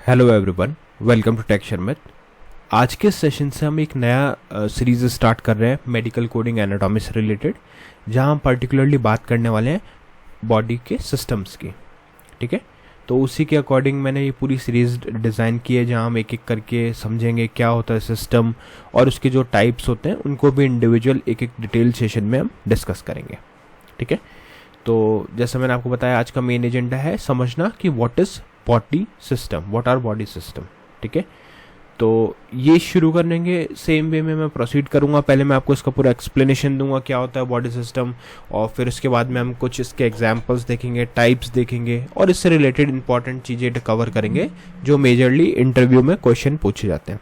Hello everyone, welcome to tech Sharmit. आज के session से हम एक नया सीरीज स्टार्ट कर रहे हैं मेडिकल कोडिंग एनाटॉमी से रिलेटेड, जहां हम पर्टिकुलरली बात करने वाले हैं बॉडी के सिस्टम्स की। ठीक है, तो उसी के अकॉर्डिंग मैंने ये पूरी सीरीज डिज़ाइन की है, जहां हम एक एक करके समझेंगे क्या होता है सिस्टम और उसके जो टाइप्स होते हैं उनको भी इंडिविजुअल एक एक डिटेल सेशन में हम डिस्कस करेंगे। ठीक है, तो जैसे मैंने आपको बताया, आज का मेन एजेंडा है समझना कि what is body system, what are body system. ठीक है, तो ये शुरू करने के सेम वे में मैं प्रोसीड करूंगा। पहले मैं आपको इसका पूरा एक्सप्लेनेशन दूंगा क्या होता है बॉडी सिस्टम, और फिर उसके बाद में हम कुछ इसके एग्जांपल्स देखेंगे, टाइप्स देखेंगे और इससे रिलेटेड इंपॉर्टेंट चीज़ें कवर करेंगे जो मेजरली इंटरव्यू में क्वेश्चन पूछे जाते हैं।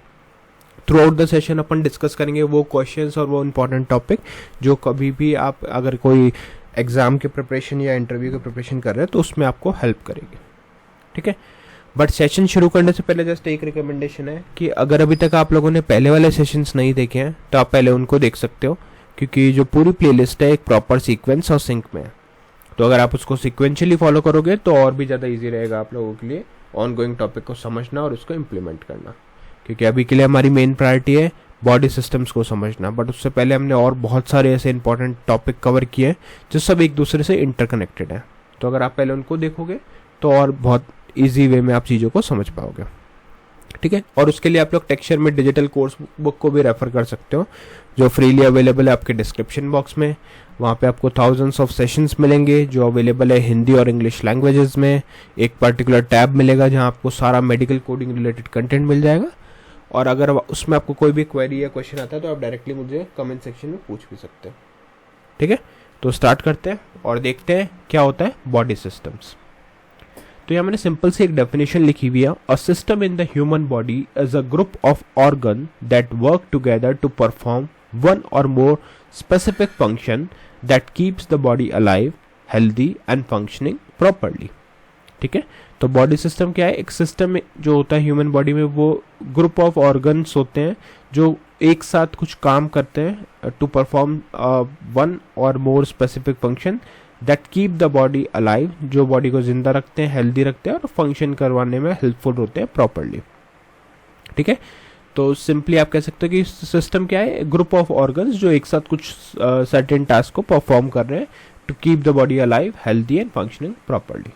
Through out the session upon discuss करेंगे वो क्वेश्चंस और वो इंपॉर्टेंट टॉपिक जो कभी भी आप अगर कोई एग्जाम के प्रिपरेशन या इंटरव्यू के प्रिपरेशन कर रहे हैं तो उसमें आपको हेल्प करेगी। ठीक है, बट सेशन शुरू करने से पहले जस्ट एक रिकमेंडेशन है कि अगर अभी तक आप लोगों ने पहले वाले सेशंस नहीं देखे हैं तो आप पहले उनको देख सकते हो, क्योंकि जो पूरी प्लेलिस्ट है एक प्रॉपर सीक्वेंस और सिंक में है। तो अगर आप उसको सिक्वेंशियली फॉलो करोगे तो और भी ज़्यादा ईजी रहेगा आप लोगों के लिए ऑन गोइंग टॉपिक को समझना और उसको इम्प्लीमेंट करना, क्योंकि अभी के लिए हमारी मेन प्रायोरिटी है बॉडी सिस्टम्स को समझना। बट उससे पहले हमने और बहुत सारे ऐसे इंपॉर्टेंट टॉपिक कवर किए हैं जो सब एक दूसरे से इंटरकनेक्टेड हैं। तो अगर आप पहले उनको देखोगे तो और बहुत इजी वे में आप चीज़ों को समझ पाओगे। ठीक है, और उसके लिए आप लोग टेक्सचर में डिजिटल कोर्स बुक को भी रेफर कर सकते हो, जो फ्रीली अवेलेबल है आपके डिस्क्रिप्शन बॉक्स में। वहाँ पे आपको थाउजेंड्स ऑफ सेशंस मिलेंगे जो अवेलेबल है हिंदी और इंग्लिश लैंग्वेजेस में। एक पर्टिकुलर टैब मिलेगा जहाँ आपको सारा मेडिकल कोडिंग रिलेटेड कंटेंट मिल जाएगा, और अगर उसमें आपको कोई भी क्वेरी या क्वेश्चन आता है तो आप डायरेक्टली मुझे कमेंट सेक्शन में पूछ भी सकते हैं। ठीक है, तो स्टार्ट करते हैं और देखते हैं क्या होता है बॉडी सिस्टम्स। तो यहाँ मैंने सिंपल सी एक डेफिनेशन लिखी हुई है। A system in the human body is a group of organ that work together to perform one or more specific function that keeps the body alive, healthy and functioning properly. ठीक है, तो body system क्या है? एक system जो होता है human body में, वो ग्रुप ऑफ ऑर्गन्स होते हैं जो एक साथ कुछ काम करते हैं to perform one or more specific function that keep the body alive, जो बॉडी को जिंदा रखते हैं, हेल्दी रखते हैं और फंक्शन करवाने में हेल्पफुल होते हैं प्रॉपरली। ठीक है, तो सिंपली आप कह सकते हो कि सिस्टम क्या है? ग्रुप ऑफ ऑर्गन्स जो एक साथ कुछ सर्टेन टास्क को परफॉर्म कर रहे हैं to keep the body alive, healthy and functioning properly.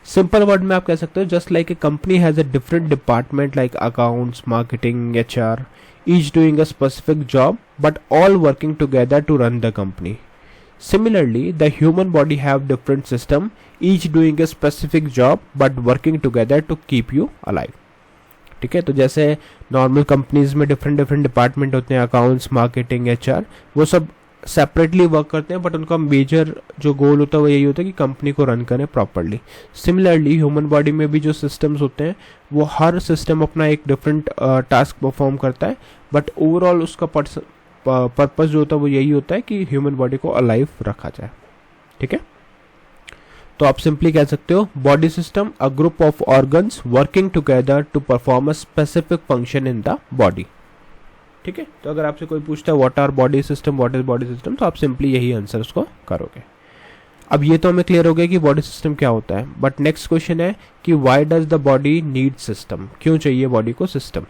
Simple word में आप कह सकते हो just like a company has a different department like accounts, marketing, HR, each doing a specific job but all working together to run the company. Similarly, the human body have different system, each doing a specific job but working together to keep you alive. ठीक है, तो जैसे normal companies में different department होते हैं, accounts, marketing, HR, वो सब separately work करते हैं, बट उनका मेजर जो गोल होता है वो यही होता है कि कंपनी को रन करें प्रॉपरली। सिमिलरली ह्यूमन बॉडी में भी जो सिस्टम्स होते हैं वो हर सिस्टम अपना एक डिफरेंट टास्क परफॉर्म करता है, बट ओवरऑल उसका पर्पस जो होता है वो यही होता है कि ह्यूमन बॉडी को अलाइव रखा जाए। ठीक है, तो आप सिंपली कह सकते हो body system a group of organs working together to perform a specific function in the body. ठीक है, तो अगर आपसे कोई पूछता है what are body system, what is body system, तो आप सिंपली यही आंसर उसको करोगे। अब ये तो हमें क्लियर हो गया कि बॉडी सिस्टम क्या होता है, बट नेक्स्ट क्वेश्चन है कि why does the body need system, क्यों चाहिए बॉडी को सिस्टम।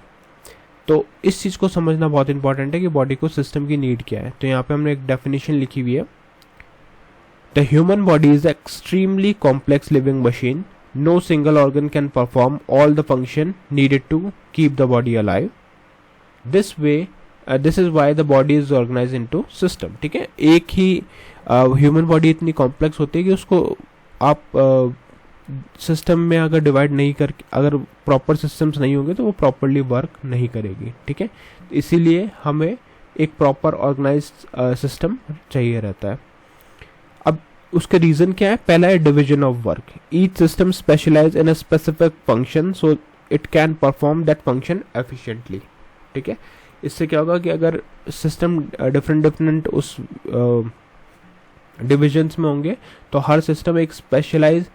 तो इस चीज़ को समझना बहुत इंपॉर्टेंट है कि बॉडी को सिस्टम की नीड क्या है। तो यहाँ पे हमने एक डेफिनेशन लिखी हुई है, the human body is extremely complex living machine, no single organ can perform all the function needed to keep the body alive, this is why the body is organize into system. ठीक है, एक ही human body इतनी complex होती है कि उसको आप सिस्टम में अगर डिवाइड नहीं कर, अगर प्रॉपर सिस्टम्स नहीं होंगे तो वो प्रॉपरली वर्क नहीं करेगी। ठीक है, इसीलिए हमें एक प्रॉपर ऑर्गेनाइज्ड सिस्टम चाहिए रहता है। अब उसके रीज़न क्या है? पहला है division of work, each system specialize in a specific function so it can perform that function efficiently. ठीक है, इससे क्या होगा कि अगर सिस्टम डिफरेंट उस डिविजन्स में होंगे तो हर सिस्टम एक स्पेशलाइज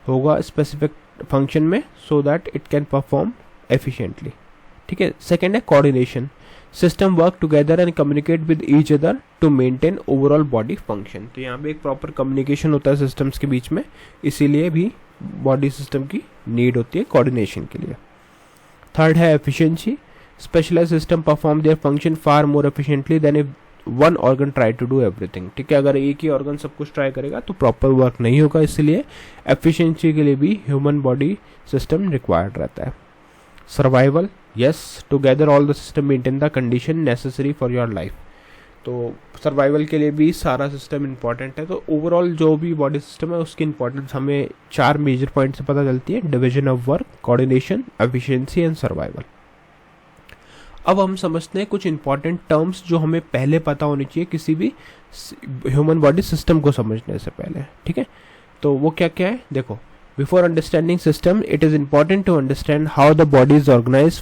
होगा स्पेसिफिक फंक्शन में so that it can perform efficiently. ठीक है, सेकेंड है coordination, system work together and communicate with each other to maintain overall body function. तो यहाँ पे एक प्रॉपर कम्युनिकेशन होता है सिस्टम्स के बीच में, इसीलिए भी बॉडी सिस्टम की नीड होती है कोऑर्डिनेशन के लिए। थर्ड है efficiency, specialize system perform their function far more efficiently than if one organ try to do everything. ठीक है, अगर एक ही ऑर्गन सब कुछ ट्राई करेगा तो प्रॉपर वर्क नहीं होगा, इसलिए एफिशिएंसी के लिए भी ह्यूमन बॉडी सिस्टम रिक्वायर्ड रहता है। Survival, yes, together all the system maintain the condition necessary for your life. तो सर्वाइवल के लिए भी सारा सिस्टम इंपॉर्टेंट है। तो ओवरऑल जो भी बॉडी सिस्टम है उसकी इंपॉर्टेंस हमें 4 मेजर पॉइंट से पता चलती है: division of work, coordination, efficiency and survival. अब हम समझते हैं कुछ इंपॉर्टेंट टर्म्स जो हमें पहले पता होनी चाहिए किसी भी ह्यूमन बॉडी सिस्टम को समझने से पहले। ठीक है, तो वो क्या क्या है देखो। Before understanding system it is important to understand how the body is organize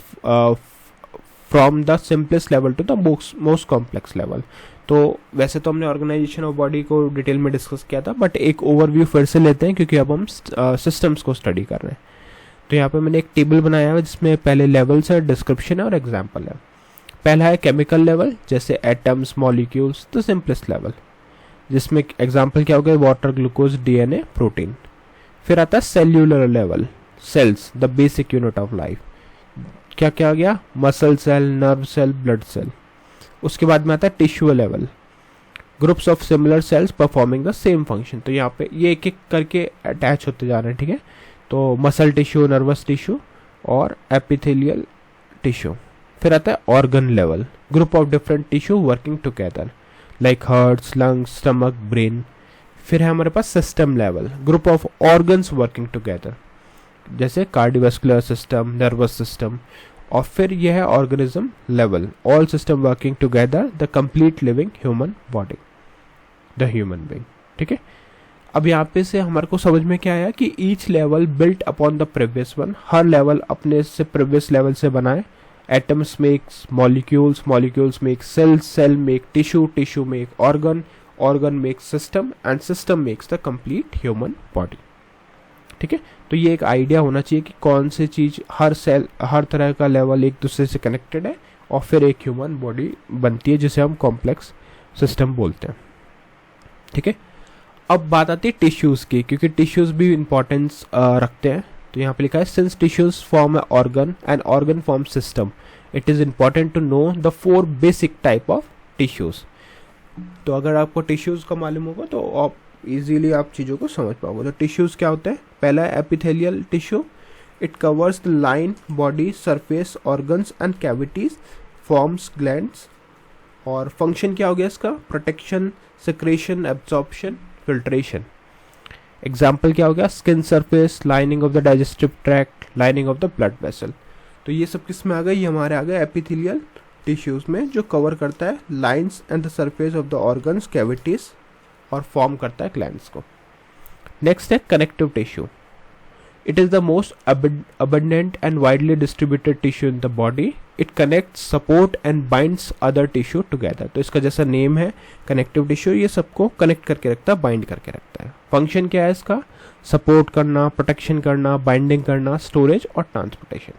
from the simplest level to the most complex level. तो वैसे तो हमने ऑर्गेनाइजेशन ऑफ बॉडी को डिटेल में डिस्कस किया था, बट एक ओवरव्यू फिर से लेते हैं क्योंकि अब हम सिस्टम्स को स्टडी कर रहे हैं। तो यहाँ पे मैंने एक टेबल बनाया है जिसमें पहले लेवल्स है, डिस्क्रिप्शन है और एग्जाम्पल है। पहला है केमिकल लेवल, जैसे atoms, molecules, the simplest level, जिसमें एग्जाम्पल क्या हो गया, वाटर, ग्लूकोज, डीएनए, प्रोटीन। फिर आता है cellular level, cells, the basic unit of life. क्या क्या आ गया, muscle cell, nerve cell, blood cell. उसके बाद में आता है tissue level, groups of similar cells performing the same function. तो यहाँ पे ये एक एक करके अटैच होते जा रहे हैं। ठीक है, तो मसल टिश्यू, नर्वस टिश्यू और एपिथेलियल टिश्यू। फिर आता है organ level, group of different tissue working together like hearts, lungs, stomach, brain. फिर है हमारे पास system level, group of organs working together जैसे कार्डियोवास्कुलर सिस्टम, नर्वस सिस्टम। और फिर यह है organism level, all system working together, the complete living human body, the human being. ठीक है, अब यहाँ पे से हमारे को समझ में क्या आया कि each level built upon the previous one, हर लेवल अपने से प्रीवियस लेवल से बनाए। Atoms makes molecules, molecules make cells, cell make tissue, tissue make organ, organ makes system and system makes the complete human body. ठीक है, तो ये एक आइडिया होना चाहिए कि कौन सी चीज, हर सेल, हर तरह का लेवल एक दूसरे से कनेक्टेड है और फिर एक ह्यूमन बॉडी बनती है जिसे हम कॉम्प्लेक्स सिस्टम बोलते हैं। ठीक है, अब बात आती है टिश्यूज की, क्योंकि टिश्यूज भी इंपॉर्टेंस रखते हैं। तो यहाँ पे लिखा है since tissues form a organ and organ form system it is important to know the 4 basic type of tissues. तो अगर आपको टिश्यूज का मालूम होगा तो आप इजीली आप चीज़ों को समझ पाओगे। तो टिश्यूज क्या होते हैं, पहला है epithelial tissue, it covers the line, body, surface, organs and cavities, forms glands. और फंक्शन क्या हो गया इसका, protection, secretion, absorption, filtration. Example क्या हो गया, skin surface, lining of the digestive tract, lining of the blood vessel. तो ये सब किस में आ गए, ये हमारे आ गए एपिथेलियल टिश्यूज में, जो कवर करता है lines and the surface of the organs, cavities और फॉर्म करता है ग्लैंड्स को। नेक्स्ट है connective tissue, it is the most abundant and widely distributed tissue in the body. It connects, support and binds other tissue together. तो इसका जैसा name है connective tissue, ये सबको कनेक्ट करके रखता है, बाइंड करके रखता है। फंक्शन क्या है इसका, सपोर्ट करना, प्रोटेक्शन करना, बाइंडिंग करना, स्टोरेज और ट्रांसपोर्टेशन।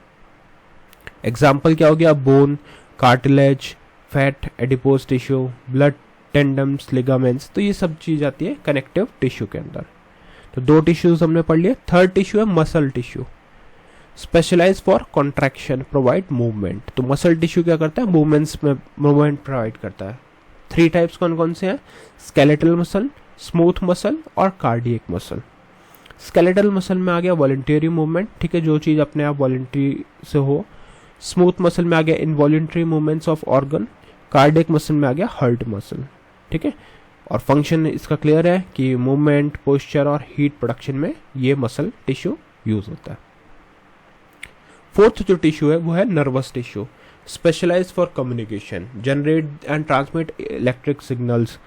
एग्जाम्पल क्या हो गया, bone, cartilage, fat, adipose tissue, blood, tendons, ligaments. तो ये सब चीज आती है कनेक्टिव टिश्यू के अंदर। तो 2 टिश्यूज हमने पढ़ लिए। थर्ड टिश्यू है muscle tissue, specialise for contraction, provide movement. तो मसल टिश्यू क्या करता है, मूवमेंट्स में मूवमेंट प्रोवाइड करता है। 3 टाइप्स कौन कौन से हैं, स्केलेटल मसल, स्मूथ मसल और कार्डियक मसल। स्केलेटल मसल में आ गया वॉलंटरी मूवमेंट, ठीक है, जो चीज अपने आप वॉलंटरी से हो। स्मूथ मसल में आ गया involuntary movements of organ. Cardiac muscle में आ गया हार्ट मसल। ठीक है, और फंक्शन इसका क्लियर है कि मूवमेंट, पोस्चर और हीट प्रोडक्शन में ये मसल टिश्यू यूज होता है। फोर्थ जो टिश्यू है वो है nervous tissue, specialise for communication, generate and transmit electric signals,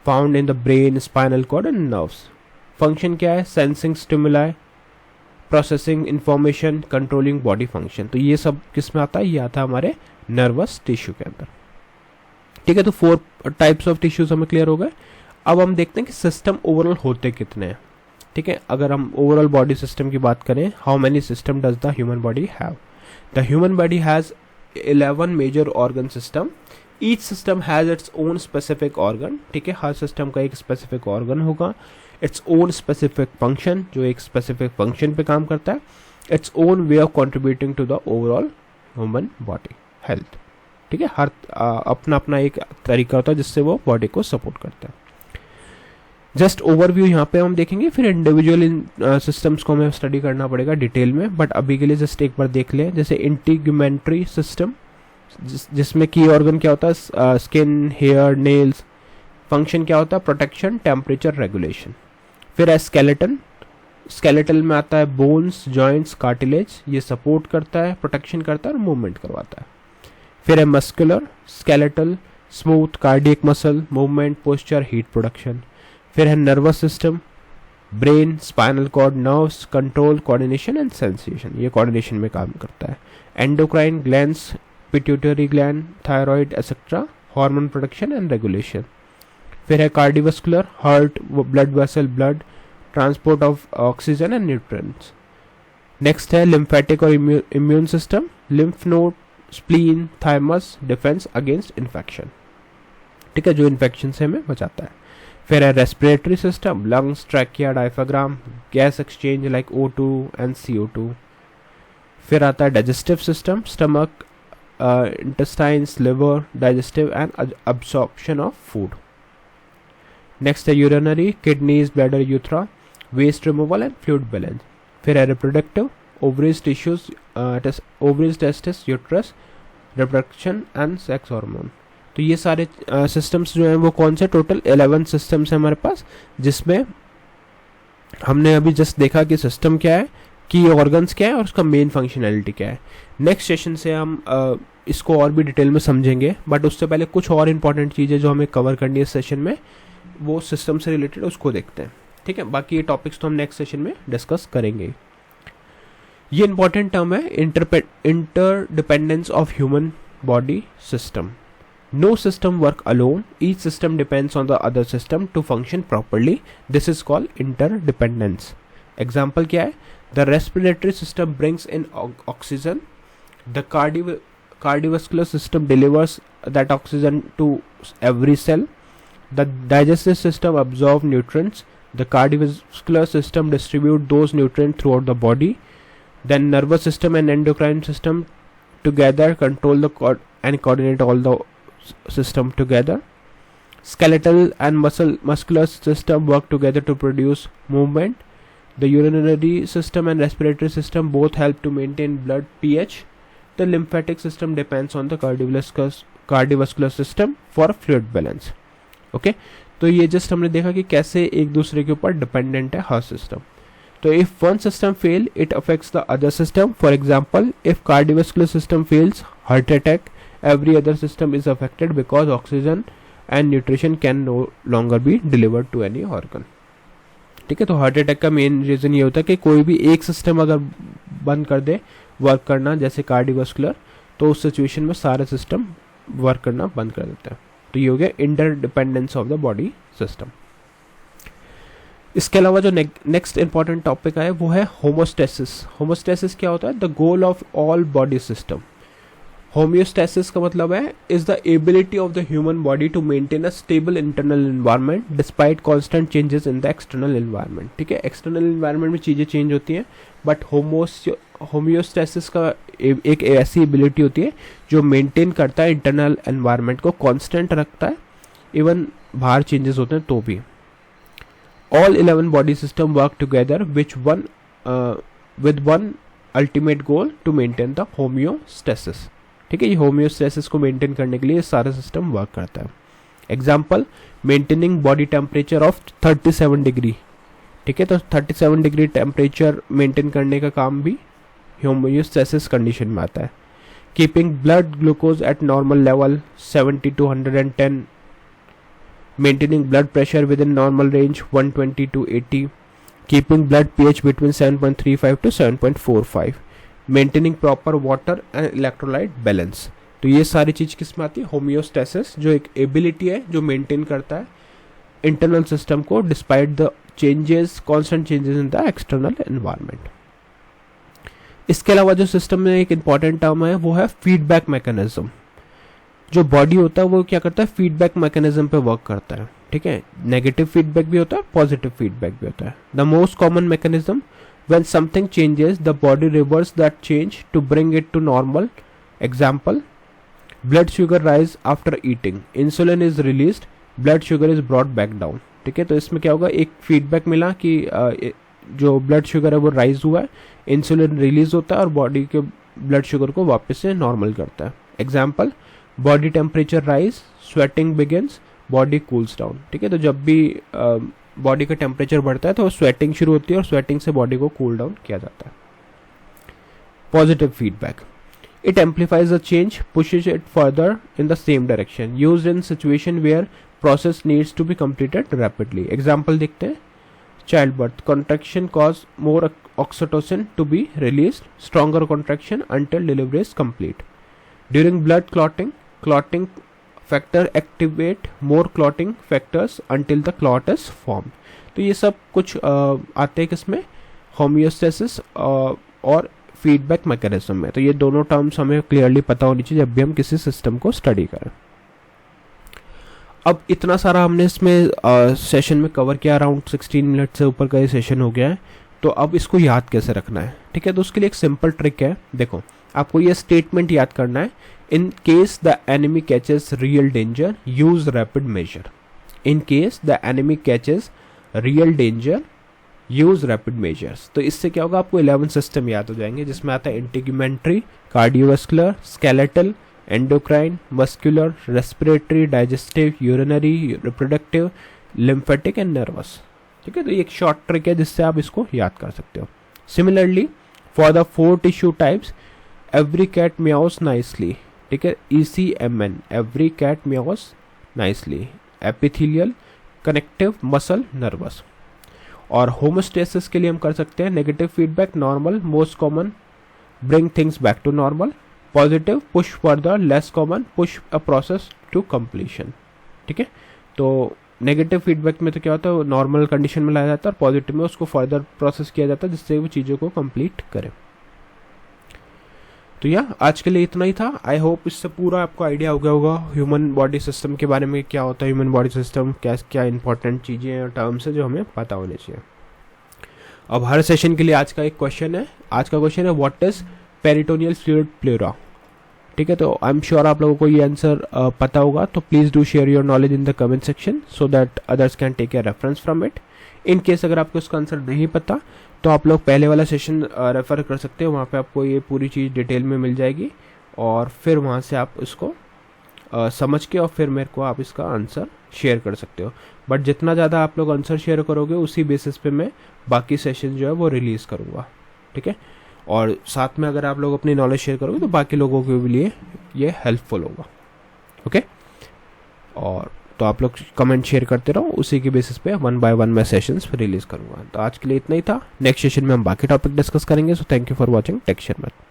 found in the brain, spinal cord and nerves. Function क्या है, sensing stimuli, processing information, controlling body function. तो ये सब किस में आता है, ये आता है हमारे नर्वस टिश्यू के अंदर। ठीक है, तो 4 टाइप्स ऑफ टिश्यूज हमें क्लियर हो गए। अब हम देखते हैं कि सिस्टम ओवरऑल होते कितने हैं। ठीक है, अगर हम ओवरऑल बॉडी सिस्टम की बात करें, how many system does the human body have. The human body has 11 major organ system, each system has its own specific organ. ठीक है, हर सिस्टम का एक स्पेसिफिक ऑर्गन होगा। इट्स ओन स्पेसिफिक फंक्शन, जो एक स्पेसिफिक फंक्शन पे काम करता है, its own way of contributing to the overall human body health. ठीक है, हर अपना अपना एक तरीका होता है जिससे वो बॉडी को सपोर्ट करता है। जस्ट ओवरव्यू यहाँ पे हम देखेंगे, फिर इंडिविजुअल इन सिस्टम्स को हमें स्टडी करना पड़ेगा डिटेल में, बट अभी के लिए जस्ट एक बार देख लें। जैसे इंटीग्यूमेंट्री सिस्टम, जिसमें की ऑर्गन क्या होता है, स्किन, हेयर, नेल्स। फंक्शन क्या होता है, प्रोटेक्शन, टेम्परेचर रेगुलेशन। फिर है स्केलेटन, स्केलेटल में आता है बोन्स, जॉइंट्स, कार्टिलेज, ये सपोर्ट करता है, प्रोटेक्शन करता है और मूवमेंट करवाता है। फिर है muscular, skeletal, smooth, cardiac muscle, movement, posture, heat production. फिर है nervous system, brain, spinal cord, nerves, control, coordination and sensation, ये कोऑर्डिनेशन में काम करता है। Endocrine glands, pituitary gland, thyroid etcetera, hormone production and regulation. फिर है cardiovascular, heart, blood vessel, blood transport of oxygen and nutrients. Next है lymphatic और immune system, lymph node, spleen, thymus, defence against infection. ठीक है, जो infection से हमें बचाता है। फिर है respiratory system, lungs, trachea, diaphragm, gas exchange like O2 and CO2। फिर आता है digestive system, stomach, intestines, liver, digestive and absorption of food. Next है urinary, kidneys, bladder, urethra, waste removal and fluid balance. फिर है reproductive, ovaries, tissues, ovaries, testis, uterus, reproduction and sex hormone. तो ये सारे systems जो हैं वो कौन से, टोटल 11 सिस्टम्स हैं हमारे पास, जिसमें हमने अभी जस्ट देखा कि सिस्टम क्या है, की ऑर्गन्स क्या है और उसका मेन फंक्शनैलिटी क्या है। नेक्स्ट सेशन से हम इसको और भी डिटेल में समझेंगे, बट उससे पहले कुछ और इंपॉर्टेंट चीज़ें जो हमें कवर करनी है इस सेशन में, वो सिस्टम से रिलेटेड उसको देखते हैं। ठीक है, बाकी ये टॉपिक्स तो हम नेक्स्ट सेशन में डिस्कस करेंगे। ये इंपॉर्टेंट टर्म है interdependence of human body system. No system work alone. Each system depends on the other system to function properly. This is called interdependence. Example क्या है? The respiratory system brings in oxygen. The cardiovascular system delivers that oxygen to every cell. The digestive system absorbs nutrients. The cardiovascular system distributes those nutrients throughout the body. Then nervous system and endocrine system together control the and coordinate all the system together. Skeletal and muscular system work together to produce movement. The urinary system and respiratory system both help to maintain blood pH. The lymphatic system depends on the cardiovascular system for fluid balance. Okay, तो ये just हमने देखा कि कैसे एक दूसरे के ऊपर डिपेंडेंट है हर सिस्टम। तो if one system fail, it affects the other system. For example, if cardiovascular system fails, heart attack, every other system is affected because oxygen and nutrition can no longer be delivered to any organ. ठीक है, तो heart attack का main reason ये होता है कि कोई भी एक सिस्टम अगर बंद कर दे वर्क करना, जैसे कार्डियोवास्कुलर, तो उस सिचुएशन में सारे सिस्टम वर्क करना बंद कर देता है। तो ये हो गया interdependence of the body system. इसके अलावा जो नेक्स्ट इंपॉर्टेंट टॉपिक है वो है होमोस्टेसिस। होमोस्टेसिस क्या होता है? The goal of all body system. Homeostasis का मतलब है is the ability of the human body to maintain a stable internal environment despite constant changes in the external environment. ठीक है, एक्सटर्नल एनवायरनमेंट में चीज़ें चेंज होती हैं, बट होम्योस्टेसिस का एक ऐसी एबिलिटी होती है जो मेंटेन करता है इंटरनल एनवायरनमेंट को, कांस्टेंट रखता है, इवन बाहर चेंजेस होते हैं तो भी। All 11 body system work together with one ultimate goal to maintain the homeostasis. ठीक है, ये होम्योस्टेसिस को मेंटेन करने के लिए सारा सिस्टम वर्क करता है। Example, maintaining body temperature of 37 degree. ठीक है, तो 37 डिग्री टेम्परेचर मेंटेन करने का काम भी होम्योस्टेसिस कंडीशन में आता है। Keeping blood glucose eight normal level 70 to 110, maintaining blood pressure with in normal range 120 to 80, keeping blood pH between 7.35 to 7.45, maintaining proper water and electrolyte balance. तो ये सारी चीज़ किस में आती है? होम्योस्टेसिस, जो एक एबिलिटी है जो मेंटेन करता है इंटरनल सिस्टम को despite the changes, constant changes in the external environment. इसके अलावा जो सिस्टम में एक इंपॉर्टेंट टर्म है वो है फीडबैक मैकेनिज्म। जो बॉडी होता है वो क्या करता है? फीडबैक मैकेनिज्म पे वर्क करता है। ठीक है, नेगेटिव फीडबैक भी होता है, पॉजिटिव फीडबैक भी होता है. The most common mechanism when something changes the body reverse that change to bring it to normal. Example, blood sugar rise after eating, insulin is released, blood sugar is brought back down. ठीक है, तो इसमें क्या होगा, एक feedback मिला कि जो ब्लड शुगर है वो राइज हुआ है, इंसुलिन रिलीज होता है और बॉडी के ब्लड शुगर को वापस से नॉर्मल करता है. Example, body temperature rise, sweating begins, body cools down. ठीक है, तो जब भी बॉडी का टेम्परेचर बढ़ता है तो स्वेटिंग शुरू होती है और स्वेटिंग से बॉडी को कूल डाउन किया जाता है. Positive feedback, it amplifies the change, pushes it further in the same direction, used in situation where process needs to be completed rapidly. Example देखते हैं. Child birth, contraction cause more oxytocin to be release, stronger contraction until delivery is complete. During blood clotting, clotting factor activate more clotting factors until the clot is formed. तो ये सब कुछ आते हैं किसमें, homeostasis और फीडबैक मैकेनिज्म में. तो ये दोनों टर्म्स हमें क्लियरली पता होनी चाहिए जब भी हम किसी सिस्टम को स्टडी करें. अब इतना सारा हमने इसमें सेशन में कवर किया, अराउंड 16 मिनट से ऊपर का ये सेशन हो गया है. तो अब इसको याद कैसे रखना है. ठीक है, तो उसके लिए एक सिंपल ट्रिक है. देखो, आपको ये स्टेटमेंट याद करना है. In case the enemy catches real danger, use rapid measure. In case the enemy catches real danger, use rapid measures. तो इससे क्या होगा, आपको 11 सिस्टम याद हो जाएंगे, जिसमें आता है integumentary, cardiovascular, skeletal, endocrine, muscular, respiratory, digestive, urinary, reproductive, lymphatic and nervous. ठीक है, तो ये एक शॉर्ट ट्रिक है जिससे आप इसको याद कर सकते हो. Similarly for the 4 tissue types, every cat meows nicely. ठीक है, ECMN, every cat meows nicely. Epithelial, connective, muscle, nervous. और होमोस्टेसिस के लिए हम कर सकते हैं negative feedback, normal, most common, bring things back to normal. Positive, push further, less common, push a process to completion. ठीक है, तो नेगेटिव फीडबैक में तो क्या होता है, नॉर्मल कंडीशन में लाया जाता है, और पॉजिटिव में उसको फर्दर प्रोसेस किया जाता है जिससे वो चीज़ों को कंप्लीट करे. तो आज के लिए इतना ही था. आई होप इससे पूरा आपको आइडिया हो गया होगा ह्यूमन बॉडी सिस्टम के बारे में, क्या होता है ह्यूमन बॉडी सिस्टम, क्या क्या इंपॉर्टेंट चीज़ें और टर्म्स है जो हमें पता होने चाहिए. अब हर सेशन के लिए आज का एक क्वेश्चन है. आज का क्वेश्चन है, व्हाट इज पेरिटोनियल फ्लूइड प्लेरा. ठीक है, तो आई एम श्योर आप लोगों को ये आंसर पता होगा. तो please do share your knowledge in the comment section so that others can take a reference from it. In case अगर आपको इसका आंसर नहीं पता तो आप लोग पहले वाला सेशन रेफ़र कर सकते हो, वहाँ पे आपको ये पूरी चीज़ डिटेल में मिल जाएगी, और फिर वहाँ से आप इसको समझ के और फिर मेरे को आप इसका आंसर शेयर कर सकते हो. बट जितना ज़्यादा आप लोग आंसर शेयर करोगे उसी बेसिस पे मैं बाकी सेशन जो है वो रिलीज़ करूँगा. ठीक है, और साथ में अगर आप लोग अपनी नॉलेज शेयर करोगे तो बाकी लोगों के लिए ये हेल्पफुल होगा. ओके, और तो आप लोग कमेंट शेयर करते रहो, उसी के बेसिस पे 1 by 1 मैं सेशंस रिलीज करूंगा. तो आज के लिए इतना ही था. नेक्स्ट सेशन में हम बाकी टॉपिक डिस्कस करेंगे. So thank you for watching Tech Share math.